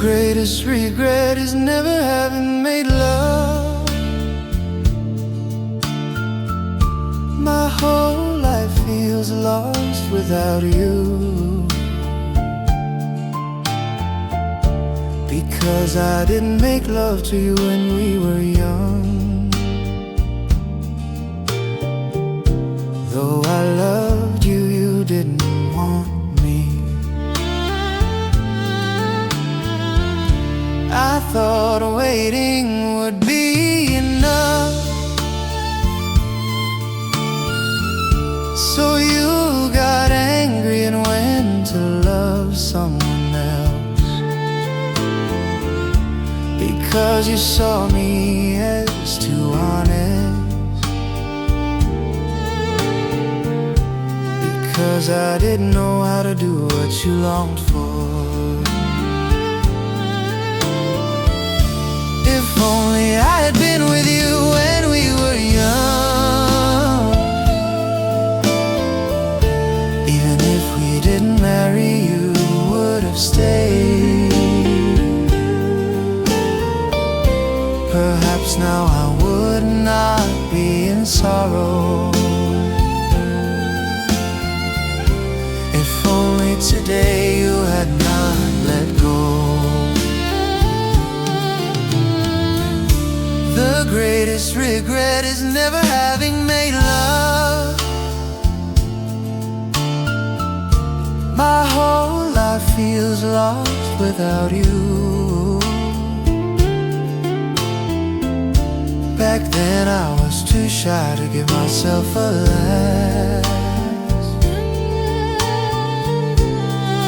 greatest regret is never having made love. My whole life feels lost without you, because I didn't make love to you when we were young. Though I loved you, you didn't want me. I thought waiting would be enough, so you got angry and went to love someone else, because you saw me as too honest, because I didn't know how to do what you longed for. If only I had been with you when we were young. Even if we didn't marry, you would have stayed. Perhaps now I would not be in sorrow. If only today you had not let go. The greatest regret is never having made love. My whole life feels lost without you. Back then I was too shy to give myself a last.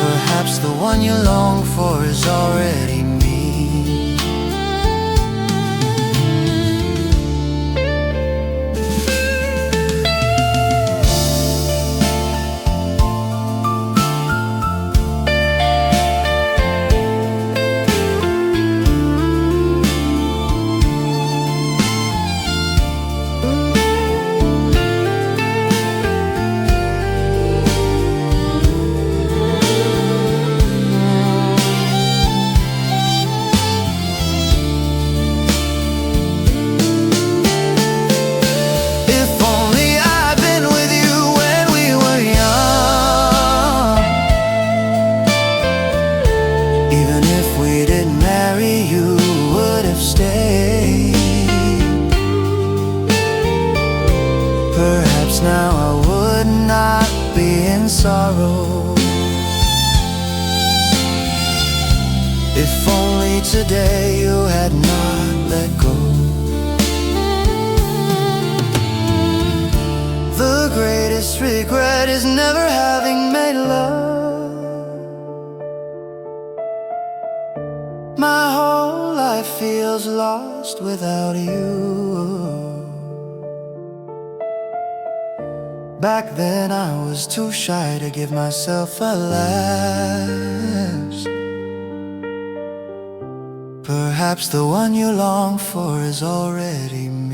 Perhaps the one you long for is already me. Perhaps now I would not be in sorrow. If only today you had not let go. The greatest regret is never having made love. My whole life feels lost without you. Back then I was too shy to give myself a last. Perhaps the one you long for is already me.